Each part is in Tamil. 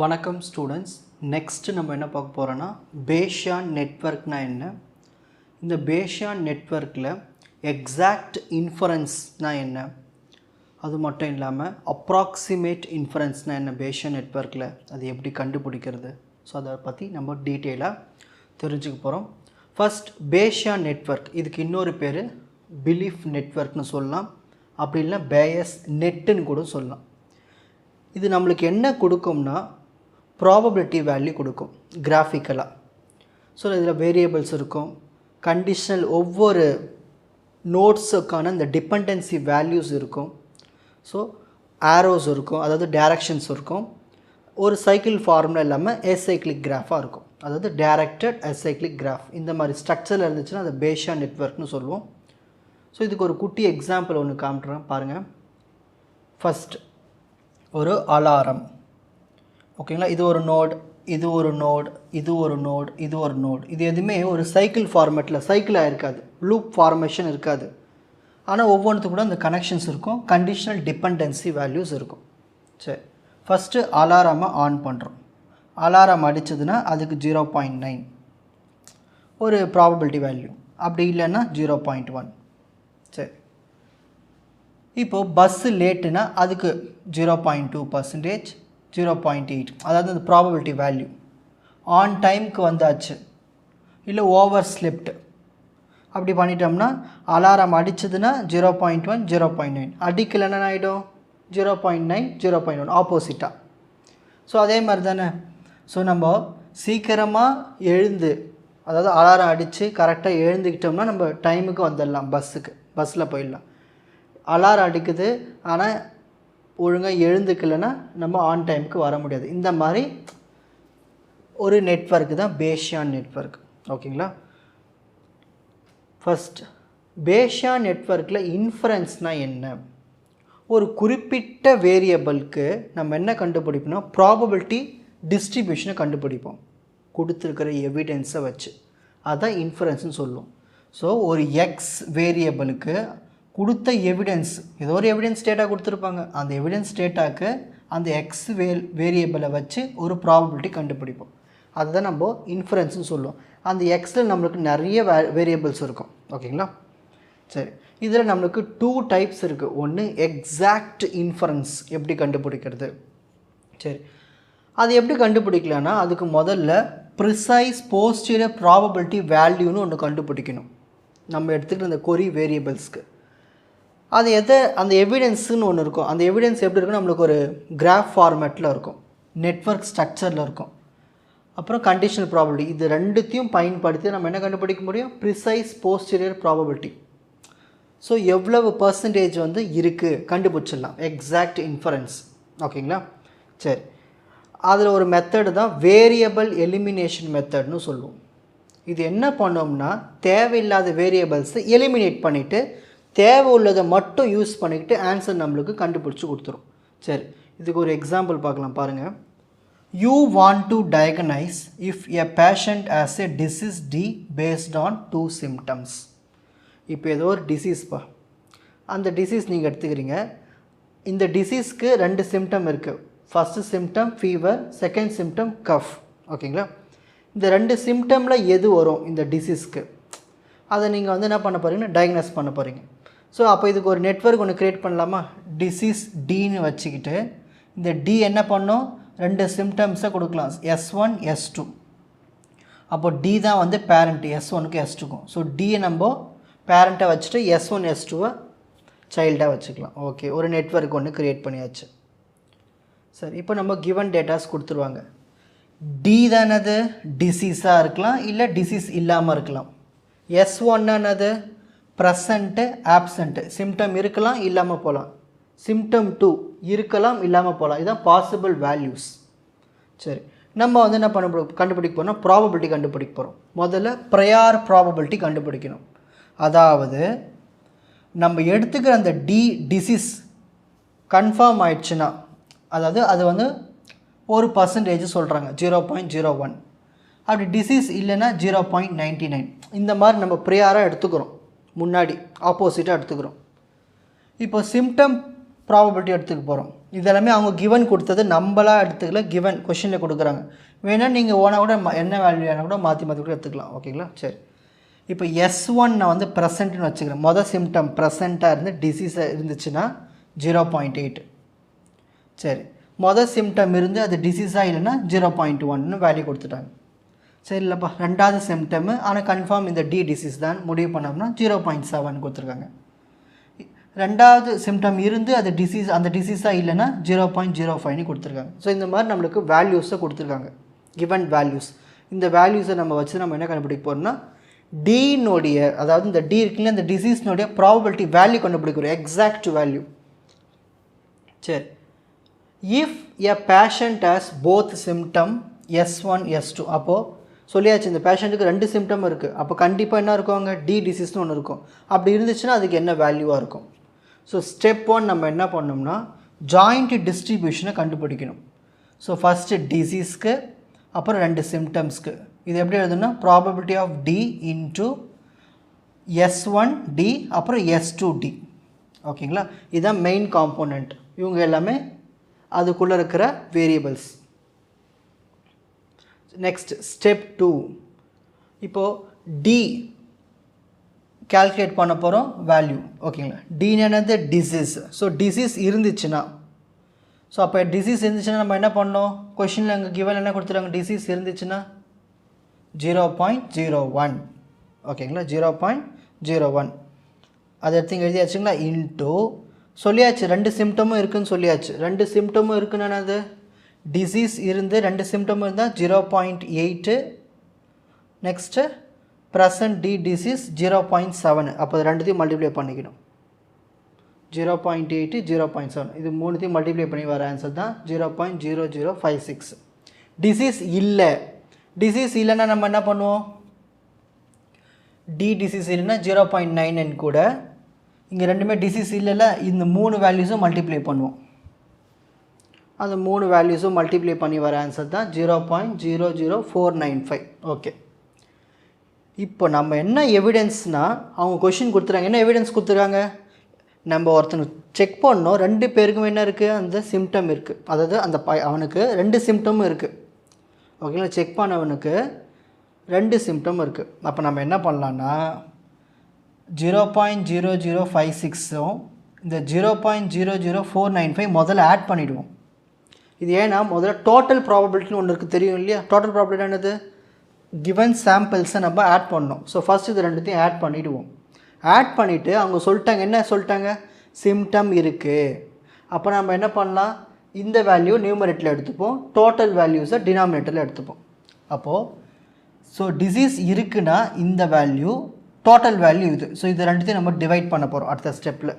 வணக்கம் ஸ்டூடெண்ட்ஸ். நெக்ஸ்ட்டு நம்ம என்ன பார்க்க போகிறோன்னா பேஷியான் நெட்வொர்க்னா என்ன, இந்த பேஷியான் நெட்வொர்க்கில் எக்ஸாக்ட் இன்ஃபரன்ஸ்னால் என்ன, அது மட்டும் இல்லாமல் அப்ராக்சிமேட் இன்ஃபரன்ஸ்னால் என்ன, பேஷியான் நெட்வொர்க்கில் அது எப்படி கண்டுபிடிக்கிறது, ஸோ அதை பற்றி நம்ம டீட்டெயிலாக தெரிஞ்சுக்க போகிறோம். ஃபஸ்ட் பேஷியான் நெட்வொர்க், இதுக்கு இன்னொரு பேர் பிலீஃப் நெட்வொர்க்னு சொல்லலாம், அப்படி இல்லை பேயஸ் நெட்டுன்னு கூட சொல்லலாம். இது நம்மளுக்கு என்ன கொடுக்கும்னா ப்ராபபிலிட்டி வேல்யூ கொடுக்கும் கிராஃபிக்கலாக. ஸோ இதில் வேரியபிள்ஸ் இருக்கும், கண்டிஷனல் ஒவ்வொரு நோட்ஸுக்கான இந்த டிபெண்டன்சி வேல்யூஸ் இருக்கும், ஸோ ஆரோஸ் இருக்கும், அதாவது டைரக்ஷன்ஸ் இருக்கும், ஒரு சைக்கிள் ஃபார்முலா இல்லாமல் ஏசைக்ளிக் கிராஃபாக இருக்கும், அதாவது டைரக்டட் ஏசைக்ளிக் கிராஃப். இந்த மாதிரி ஸ்ட்ரக்சரில் இருந்துச்சுன்னா அதை பேஷியான் நெட்வொர்க்னு சொல்லுவோம். ஸோ இதுக்கு ஒரு குட்டி எக்ஸாம்பிள் ஒன்று காமிட்டுறேன் பாருங்கள். ஃபஸ்ட் ஒரு அலாரம், ஓகேங்களா, இது ஒரு நோட், இது ஒரு நோட், இது ஒரு நோட், இது ஒரு நோட். இது எதுவுமே ஒரு சைக்கிள் ஃபார்மேட்டில் சைக்கிளாக இருக்காது, லூப் ஃபார்மேஷன் இருக்காது. ஆனால் ஒவ்வொன்றுத்துக்கு கூட அந்த கனெக்ஷன்ஸ் இருக்கும், கண்டிஷனல் டிபெண்டன்சி வேல்யூஸ் இருக்கும். சரி, ஃபஸ்ட்டு அலாரமை ஆன் பண்ணுறோம். அலாரம் அடித்ததுன்னா அதுக்கு 0.9 ஒரு ப்ராபபிலிட்டி வேல்யூ, அப்படி இல்லைன்னா 0.1. சரி, இப்போது பஸ்ஸு லேட்டுனா அதுக்கு 0.2%, 0.8, அதாவது அந்த ப்ராபபிலிட்டி வேல்யூ. ஆன் டைமுக்கு வந்தாச்சு, இல்லை ஓவர் ஸ்லிப்ட் அப்படி பண்ணிட்டோம்னா அலாரம் அடித்ததுன்னா 0.1, 0.9, அடிக்கலைன்னா ஆகிடும் 0.9, 0.1, ஆப்போசிட்டாக. ஸோ அதே மாதிரி தானே. ஸோ நம்ம சீக்கிரமாக எழுந்து, அதாவது அலாரம் அடித்து கரெக்டாக எழுந்துக்கிட்டோம்னா நம்ம டைமுக்கு வந்துடலாம், பஸ்ஸில் போயிடலாம். அலாரம் அடிக்குது ஆனால் ஒழுங்காக எழுந்துக்கலைன்னா நம்ம ஆன் டைமுக்கு வர முடியாது. இந்த மாதிரி ஒரு நெட்வொர்க்கு தான் பேஷியான் நெட்வொர்க், ஓகேங்களா. ஃபஸ்ட் பேஷியான் நெட்வொர்க்கில் இன்ஃபரன்ஸ்னால் என்ன, ஒரு குறிப்பிட்ட வேரியபிளுக்கு நம்ம என்ன கண்டுபிடிப்போம்னா ப்ராபபிலிட்டி டிஸ்ட்ரிபியூஷனை கண்டுபிடிப்போம் கொடுத்துருக்கிற எவிடென்ஸை வச்சு, அதுதான் இன்ஃபரன்ஸ்னு சொல்லுவோம். ஸோ ஒரு எக்ஸ் வேரியபிளுக்கு கொடுத்த எவிடன்ஸ், ஏதோ ஒரு எவிடன்ஸ் டேட்டா கொடுத்துருப்பாங்க, அந்த எவிடன்ஸ் டேட்டாவுக்கு அந்த எக்ஸ் வேரியபிளை வச்சு ஒரு ப்ராபபிலிட்டி கண்டுபிடிப்போம், அதுதான் நம்ம இன்ஃபரன்ஸ்னு சொல்லுவோம். அந்த எக்ஸில் நம்மளுக்கு நிறைய வேரியபிள்ஸ் இருக்கும், ஓகேங்களா. சரி, இதில் நம்மளுக்கு 2 டைப்ஸ் இருக்குது. ஒன்று எக்ஸாக்ட் இன்ஃபரன்ஸ், எப்படி கண்டுபிடிக்கிறது. சரி, அது எப்படி கண்டுபிடிக்கலான்னா அதுக்கு முதல்ல ப்ரிசைஸ் போஸ்டீரியர் ப்ராபபிலிட்டி வேல்யூன்னு ஒன்று கண்டுபிடிக்கணும் நம்ம எடுத்துக்கிட்டு அந்த கொரி வேரியபிள்ஸ்க்கு. அது அந்த எவிடன்ஸுன்னு ஒன்று இருக்கும். அந்த எவிடன்ஸ் எப்படி இருக்குன்னா நம்மளுக்கு ஒரு கிராஃப் ஃபார்மேட்டில் இருக்கும், நெட்வொர்க் ஸ்ட்ரக்சரில் இருக்கும், அப்புறம் கண்டிஷனல் ப்ராபபிலிட்டி. இது ரெண்டுத்தையும் பயன்படுத்தி நம்ம என்ன கண்டுபிடிக்க முடியும், ப்ரிசைஸ் போஸ்டீரியர் ப்ராபபிலிட்டி. ஸோ எவ்வளவு பர்சன்டேஜ் இருக்குது கண்டுபிடிச்சிடலாம், எக்ஸாக்ட் இன்ஃபரன்ஸ், ஓகேங்களா. சரி, அதில் ஒரு மெத்தடு தான் வேரியபிள் எலிமினேஷன் மெத்தட்னு சொல்லுவோம். இது என்ன பண்ணோம்னா தேவையில்லாத வேரியபிள்ஸை எலிமினேட் பண்ணிவிட்டு தேவை உள்ளதை மட்டும் யூஸ் பண்ணிக்கிட்டு ஆன்சர் நம்மளுக்கு கண்டுபிடிச்சி கொடுத்துரும். சரி, இதுக்கு ஒரு எக்ஸாம்பிள் பார்க்கலாம் பாருங்கள். You want to diagnose if a patient has a disease D based on 2 symptoms. இப்போ ஏதோ ஒரு டிசீஸ்ப்பா, அந்த டிசீஸ் நீங்கள் எடுத்துக்கிறீங்க. இந்த டிசீஸ்க்கு 2 சிம்டம் இருக்குது. First symptom fever, second symptom cough, ஓகேங்களா. இந்த 2 சிம்டமில் எது வரும் இந்த டிசீஸ்க்கு, அதை நீங்கள் என்ன பண்ண போகிறீங்கன்னா டயக்னோஸ் பண்ண போகிறீங்க. ஸோ அப்போ இதுக்கு ஒரு நெட்வொர்க் ஒன்று க்ரியேட் பண்ணலாமா, டிசீஸ் டின்னு வச்சுக்கிட்டு இந்த டி என்ன பண்ணோம், 2 சிம்டம்ஸை கொடுக்கலாம், S1 S2. அப்போ டி தான் பேரண்ட்டு S1க்கு S2க்கும். ஸோ டியை நம்ம பேரண்ட்டை வச்சுட்டு S1 S2வை சைல்டாக வச்சுக்கலாம். ஓகே, ஒரு நெட்வொர்க் ஒன்று க்ரியேட் பண்ணியாச்சு. சரி, இப்போ நம்ம கிவன் டேட்டாஸ் கொடுத்துருவாங்க. டி தானது டிசீஸாக இருக்கலாம், இல்லை டிசீஸ் இல்லாமல் இருக்கலாம். S1னது ப்ரெசண்ட்டு ஆப்சண்ட்டு, சிம்டம் இருக்கலாம் இல்லாமல் போகலாம். சிம்டம் 2 இருக்கலாம் இல்லாமல் போகலாம். இதுதான் பாசிபிள் வேல்யூஸ். சரி, நம்ம என்ன கண்டுபிடிக்க போகிறோம்னா ப்ராபபிலிட்டி கண்டுபிடிக்க போகிறோம். முதல்ல ப்ரையார் ப்ராபபிலிட்டி கண்டுபிடிக்கணும். அதாவது நம்ம எடுத்துக்கிற அந்த டிசீஸ் கன்ஃபார்ம் ஆயிடுச்சுன்னா, அதாவது அது 1% சொல்கிறாங்க, 0.01. அப்படி டிசீஸ் இல்லைன்னா 0.99. இந்த மாதிரி நம்ம ப்ரையாராக எடுத்துக்கிறோம், முன்னாடி ஆப்போசிட்டாக எடுத்துக்கிறோம். இப்போ சிம்டம் ப்ராபபிலிட்டி எடுத்துக்க போகிறோம். இதெல்லாமே அவங்க கிவன் கொடுத்தது நம்மளாக எடுத்துக்கல, கிவன் கொஷினில் கொடுக்குறாங்க. வேணால் நீங்கள் ஓனாக கூட என்ன வேல்யூ ஆனால் கூட மாற்றி கூட எடுத்துக்கலாம். ஓகேங்களா? சரி, இப்போ S1 நான் வந்து ப்ரெசென்ட்னு வச்சுக்கிறேன். மொதல் சிம்டம் ப்ரெசென்ட்டாக இருந்து டிசீஸாக இருந்துச்சுன்னா 0.8. சரி, மொதல் சிம்டம் இருந்து அது டிசீஸாக இல்லைன்னா 0.1ன்னு வேல்யூ கொடுத்துட்டாங்க. சரி இல்லைப்பா, ரெண்டாவது சிம்டமு ஆனால் கன்ஃபார்ம் இந்த டி டிசீஸ் தான் முடிவு பண்ணோம்னா 0.7 கொடுத்துருக்காங்க. ரெண்டாவது சிம்டம் இருந்து அது டிசீஸ் அந்த டிசீஸாக இல்லைன்னா 0.05ன்னு கொடுத்துருக்காங்க. ஸோ இந்த மாதிரி நம்மளுக்கு வேல்யூஸை கொடுத்துருக்காங்க, கிவன் வேல்யூஸ். இந்த வேல்யூஸை நம்ம வச்சு நம்ம என்ன கண்டுபிடிக்க போகிறோம்னா டீனுடைய, அதாவது இந்த டி இருக்குல்ல இந்த டிசீஸ்னுடைய ப்ராபபிலிட்டி வேல்யூ கண்டுபிடிக்கிறோம், எக்ஸாக்ட் வேல்யூ. சரி, if a patient has both symptom S1 S2, அப்போது சொல்லியாச்சு இந்த பேஷண்ட்டுக்கு 2 சிம்டம் இருக்குது. அப்போ கண்டிப்பாக என்ன இருக்கும், அங்கே டி டிசீஸ்னு ஒன்று இருக்கும். அப்படி இருந்துச்சுன்னா அதுக்கு என்ன வேல்யூவாக இருக்கும்? ஸோ ஸ்டெப் 1 நம்ம என்ன பண்ணோம்னா ஜாயிண்ட் டிஸ்ட்ரிபியூஷனை கண்டுபிடிக்கணும். ஸோ ஃபஸ்ட்டு டிசீஸ்க்கு, அப்புறம் 2 சிம்டம்ஸ்க்கு. இது எப்படி எழுதுனா probability of D into S1D அப்புறம் S2D. ஓகேங்களா? இதுதான் மெயின் காம்போனண்ட். இவங்க எல்லாமே அதுக்குள்ளே இருக்கிற வேரியபிள்ஸ். நெக்ஸ்ட் ஸ்டெப் 2, இப்போது டி கால்குலேட் பண்ண போகிறோம் வேல்யூ. ஓகேங்களா? டினது டிசீஸ். ஸோ டிசீஸ் இருந்துச்சுன்னா, ஸோ அப்போ டிசீஸ் இருந்துச்சுன்னா நம்ம என்ன பண்ணோம், கொஷினில் அங்கே கிவன் என்ன கொடுத்துருக்காங்க, டிசீஸ் இருந்துச்சுன்னா 0.01. ஓகேங்களா? 0.01 அதை எடுத்து இங்கே எழுதியாச்சுங்களா, இன்ட்டு சொல்லியாச்சு 2 சிம்டமும் இருக்குதுன்னு சொல்லியாச்சு. 2 சிம்டமும் இருக்குன்னா அது டிசீஸ் இருந்து 2 சிம்டமும் இருந்தால் 0.8. Next present D disease 0.7. அப்போ ரெண்டுத்தையும் மல்டிப்ளை பண்ணிக்கணும். 0.8 0.7 இது மூணுத்தையும் மல்டிப்ளை பண்ணி வர ஆன்சர் தான் 0.0056. டிசீஸ் இல்லை, டிசீஸ் இல்லைன்னா நம்ம என்ன பண்ணுவோம், டி டிசீஸ் இல்லைன்னா 0.99 கூட, இங்கே ரெண்டுமே டிசீஸ் இல்லைல்ல, இந்த 3 வேல்யூஸும் மல்டிப்ளை பண்ணுவோம். அந்த 3 வேல்யூஸும் மல்டிப்ளை பண்ணி வர ஆன்சர் தான் 0.00495. ஓகே, இப்போ நம்ம என்ன எவிடன்ஸ்னால் அவங்க கொஷின் கொடுத்துறாங்க, என்ன எவிடன்ஸ் கொடுத்துருக்காங்க, நம்ம ஒருத்தனுக்கு செக் பண்ணோம் 2 பேருக்கும் என்ன இருக்குது, அந்த சிம்டம் இருக்குது. அதாவது அந்த அவனுக்கு 2 சிம்டமும் இருக்குது. ஓகேங்களா? செக் பண்ணவனுக்கு 2 சிம்டம் இருக்குது. அப்போ நம்ம என்ன பண்ணலான்னா 0.0056ம் இந்த 0.00495 முதல்ல ஆட் பண்ணிவிடுவோம். இது ஏன்னா முதல்ல டோட்டல் ப்ராபபிலிட்டின்னு ஒன்று இருக்குது, தெரியும் இல்லையா? டோட்டல் ப்ராபபிலிட்டி என்னது, கிவன் சாம்பிள்ஸை நம்ம ஆட் பண்ணோம். ஸோ ஃபஸ்ட் இது ரெண்டுத்தையும் ஆட் பண்ணிவிடுவோம். ஆட் பண்ணிவிட்டு அவங்க சொல்லிட்டாங்க, என்ன சொல்லிட்டாங்க, சிம்டம் இருக்குது. அப்போ நம்ம என்ன பண்ணலாம், இந்த வேல்யூ நியூமரேட்டரில் எடுத்துப்போம், டோட்டல் வேல்யூஸை டினாமினேட்டரில் எடுத்துப்போம். அப்போது ஸோ டிசீஸ் இருக்குன்னா இந்த வேல்யூ, டோட்டல் வேல்யூ இது. ஸோ இது ரெண்டுத்தையும் நம்ம டிவைட் பண்ண போகிறோம் அடுத்த ஸ்டெப்பில்.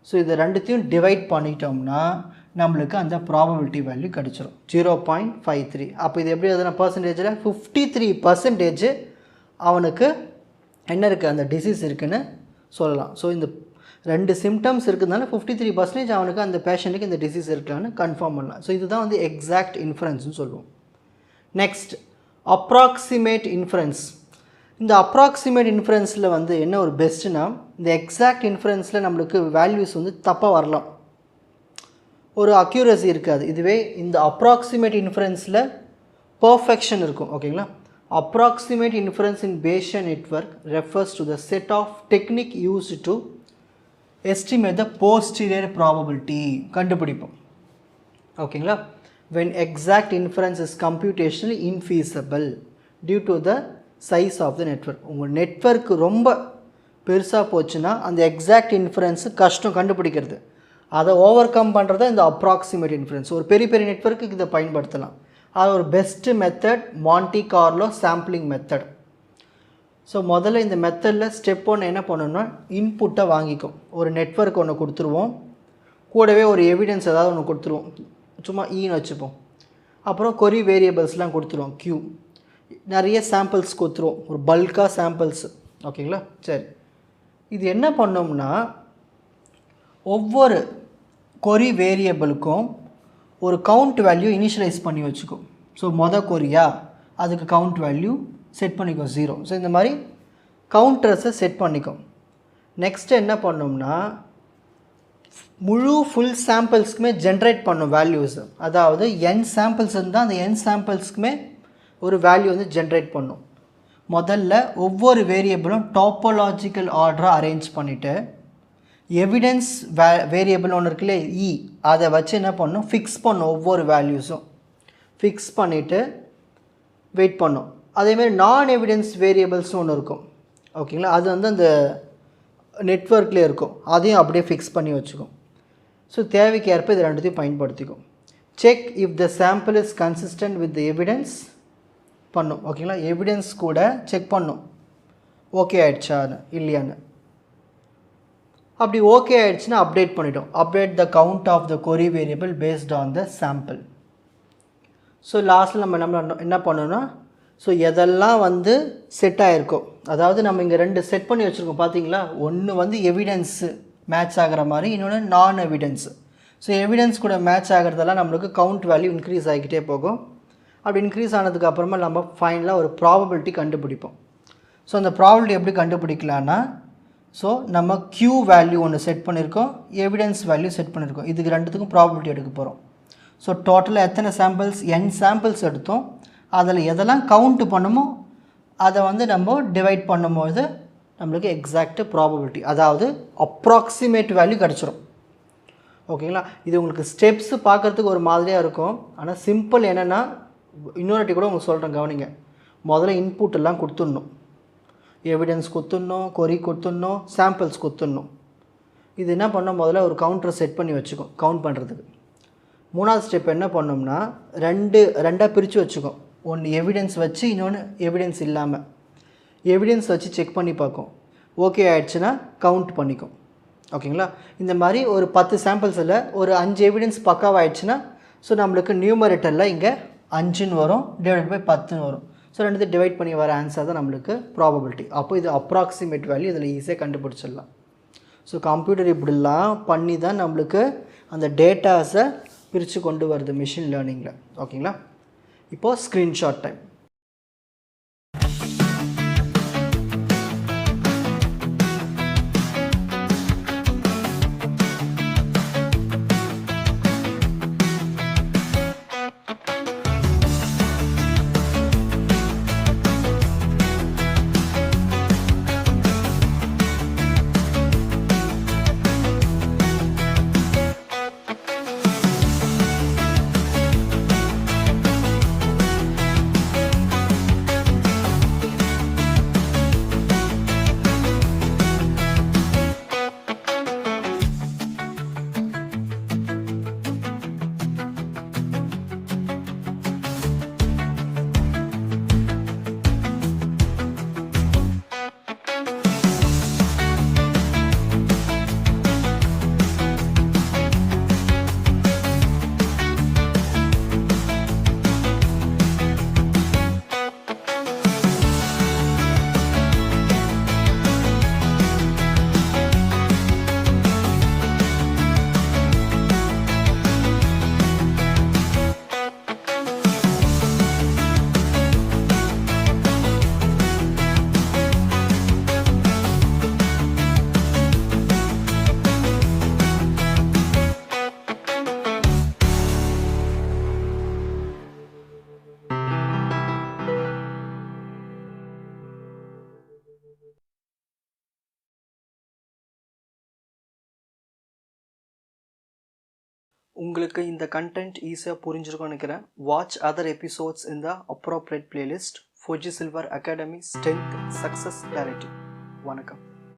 ஸோ இது ரெண்டுத்தையும் டிவைட் பண்ணிட்டோம்னா நம்மளுக்கு அந்த ப்ராபபிலிட்டி வேல்யூ கிடச்சிரும் 0.53. அப்போ இது எப்படி எதுனா பர்சன்டேஜில் 53% அவனுக்கு என்ன இருக்குது, அந்த டிசீஸ் இருக்குதுன்னு சொல்லலாம். ஸோ இந்த 2 சிம்டம்ஸ் இருக்கிறதுனால 53% அவனுக்கு அந்த பேஷண்ட்டுக்கு இந்த டிசீஸ் இருக்கலான்னு கன்ஃபார்ம் பண்ணலாம். ஸோ இதுதான் வந்து எக்ஸாக்ட் இன்ஃபரன்ஸ்னு சொல்லுவோம். Next approximate inference. இந்த அப்ராக்சிமேட் இன்ஃபரன்ஸில் வந்து என்ன ஒரு பெஸ்ட்டுனா, இந்த எக்ஸாக்ட் இன்ஃபரன்ஸில் நம்மளுக்கு வேல்யூஸ் வந்து தப்பாக வரலாம், ஒரு அக்யூரசி இருக்காது. இதுவே இந்த அப்ராக்சிமேட் இன்ஃபரன்ஸில் பர்ஃபெக்ஷன் இருக்கும். ஓகேங்களா? Approximate inference in Bayesian network refers to the set of technique used to estimate the posterior probability. கண்டுபிடிப்போம். ஓகேங்களா? when exact inference is computationally infeasible due to the size of the network. உங்கள் நெட்வொர்க் ரொம்ப பெருசாக போச்சுன்னா அந்த எக்ஸாக்ட் இன்ஃபரன்ஸு கஷ்டம் கண்டுபிடிக்கிறது. அதை ஓவர் கம் பண்ணுறது இந்த அப்ராக்சிமேட் இன்ஃபரன்ஸ். ஒரு பெரிய பெரிய நெட்வொர்க்குக்கு இதை பயன்படுத்தலாம். அது ஒரு best method Monte Carlo sampling method. So முதல்ல இந்த மெத்தடில் ஸ்டெப் 1 என்ன பண்ணணும்னா இன்புட்டை வாங்கிக்கும். ஒரு நெட்வொர்க் ஒன்று கொடுத்துருவோம், கூடவே ஒரு எவிடன்ஸ் ஏதாவது ஒன்று கொடுத்துருவோம், சும்மா ஈன்னு வச்சுப்போம். அப்புறம் கொரி வேரியபிள்ஸ்லாம் கொடுத்துருவோம், க்யூ. நிறைய சாம்பிள்ஸ் கொடுத்துருவோம், ஒரு பல்காக சாம்பிள்ஸ். ஓகேங்களா? சரி, இது என்ன பண்ணோம்னா ஒவ்வொரு கொரி வேரியபிளுக்கும் ஒரு கவுண்ட் வேல்யூ இனிஷியலைஸ் பண்ணி வச்சுக்கும். ஸோ கொரியா அதுக்கு கவுண்ட் வேல்யூ செட் பண்ணிக்கும் 0. ஸோ இந்த மாதிரி கவுண்டர்ஸை செட் பண்ணிக்கும். நெக்ஸ்ட்டு என்ன பண்ணோம்னா முழு ஃபுல் சாம்பிள்ஸ்க்குமே ஜென்ரேட் பண்ணும் வேல்யூஸ். அதாவது n சாம்பிள்ஸ் இருந்தால் அந்த n சாம்பிள்ஸ்க்குமே ஒரு வேல்யூ வந்து ஜென்ரேட் பண்ணும். முதல்ல ஒவ்வொரு வேரியபிளும் டாப்போலாஜிக்கல் ஆர்டராக அரேஞ்ச் பண்ணிவிட்டு எவிடன்ஸ் வேரியபிள் ஒன்று இருக்குல்ல இ, அதை வச்சு என்ன பண்ணும், ஃபிக்ஸ் பண்ணும். ஒவ்வொரு வேல்யூஸும் ஃபிக்ஸ் பண்ணிவிட்டு வெயிட் பண்ணும். அதேமாதிரி நான் எவிடன்ஸ் வேரியபிள்ஸ்னு ஒன்று இருக்கும், ஓகேங்களா. அது வந்து அந்த நெட்வொர்க்லேயே இருக்கும், அதையும் அப்படியே ஃபிக்ஸ் பண்ணி வச்சுக்கும். ஸோ தேவைக்கு ஏற்ப இது ரெண்டுத்தையும் பயன்படுத்திக்கும். Check if the sample is consistent with the evidence பண்ணும், ஓகேங்களா. எவிடன்ஸ் கூட செக் பண்ணும் ஓகே ஆகிடுச்சான்னு இல்லையான்னு. அப்படி ஓகே ஆகிடுச்சுன்னா அப்டேட் பண்ணிட்டோம். Update the count of the query variable based on the sample. So லாஸ்ட்டில் நம்ம என்ன பண்ணோன்னா, ஸோ எதெல்லாம் வந்து செட் ஆகிருக்கோ, அதாவது நம்ம இங்கே 2 செட் பண்ணி வச்சுருக்கோம் பார்த்தீங்களா. ஒன்று வந்து எவிடன்ஸு மேட்ச் ஆகிற மாதிரி, இன்னொன்று நான் எவிடன்ஸு. ஸோ எவிடன்ஸ் கூட மேட்ச் ஆகிறதெல்லாம் நம்மளுக்கு கவுண்ட் வேல்யூ இன்க்ரீஸ் ஆகிக்கிட்டே போகும். அப்படி இன்க்ரீஸ் ஆனதுக்கப்புறமா நம்ம ஃபைனலாக ஒரு ப்ராபபிலிட்டி கண்டுபிடிப்போம். ஸோ அந்த ப்ராபபிலிட்டி எப்படி கண்டுபிடிக்கலான்னா, ஸோ நம்ம க்யூ வேல்யூ ஒன்று செட் பண்ணியிருக்கோம், எவிடன்ஸ் வேல்யூ செட் பண்ணியிருக்கோம். இதுக்கு ரெண்டுத்துக்கும் ப்ராபபிலிட்டி எடுக்க போகிறோம். ஸோ டோட்டலாக எத்தனை சாம்பிள்ஸ், n சாம்பிள்ஸ் எடுத்தோம். அதில் எதெல்லாம் கவுண்ட் பண்ணுமோ அதை வந்து நம்ம டிவைட் பண்ணும்போது நம்மளுக்கு எக்ஸாக்ட் ப்ராபபிலிட்டி, அதாவது அப்ராக்சிமேட் வேல்யூ கிடச்சிரும், ஓகேங்களா. இது உங்களுக்கு ஸ்டெப்ஸு பார்க்குறதுக்கு ஒரு மாதிரியாக இருக்கும், ஆனால் சிம்பிள் என்னென்னா, இன்னொருட்டி கூட உங்களுக்கு சொல்கிறேன் கவனிங்க. முதல்ல இன்புட் எல்லாம் கொடுத்துடணும், எவிடன்ஸ் கொடுத்துடணும், கொரி கொடுத்துடணும், சாம்பிள்ஸ் கொடுத்துடணும். இது என்ன பண்ணோம், முதல்ல ஒரு கவுண்டரை செட் பண்ணி வச்சுக்கோம் கவுண்ட் பண்ணுறதுக்கு. மூணாவது ஸ்டெப் என்ன பண்ணோம்னா, ரெண்டாக பிரித்து வச்சுக்கோம். ஒன்று எவிடன்ஸ் வச்சு, இன்னொன்று எவிடன்ஸ் இல்லாமல். எவிடன்ஸ் வச்சு செக் பண்ணி பார்க்கும், ஓகே ஆகிடுச்சுன்னா கவுண்ட் பண்ணிக்கும், ஓகேங்களா. இந்த மாதிரி ஒரு 10 சாம்பிள்ஸில் ஒரு 5 எவிடன்ஸ் பக்காவாகிடுச்சுன்னா, ஸோ நம்மளுக்கு நியூமரேட்டரில் இங்கே 5ன்னு வரும், டிவைட் பை 10ன்னு வரும். ஸோ ரெண்டு டிவைட் பண்ணி வர ஆன்சர் தான் நம்மளுக்கு ப்ராபபிலிட்டி. அப்போ இது அப்ராக்சிமேட் வேல்யூ, இதில் ஈஸியாக கண்டுபிடிச்சிடலாம். ஸோ கம்ப்யூட்டர் இப்படிலாம் பண்ணி தான் நம்மளுக்கு அந்த டேட்டாஸை பிரித்து கொண்டு வருது மிஷின் லேர்னிங்கில், ஓகேங்களா. இப்போது ஸ்க்ரீன்ஷாட் டைம். உங்களுக்கு இந்த கண்டென்ட் ஈஸியாக புரிஞ்சிருக்கும்னு நினைக்கிறேன். வாட்ச் அதர் எபிசோட்ஸ் இன் த appropriate playlist. Fuji silver academy strength success clarity. வணக்கம்.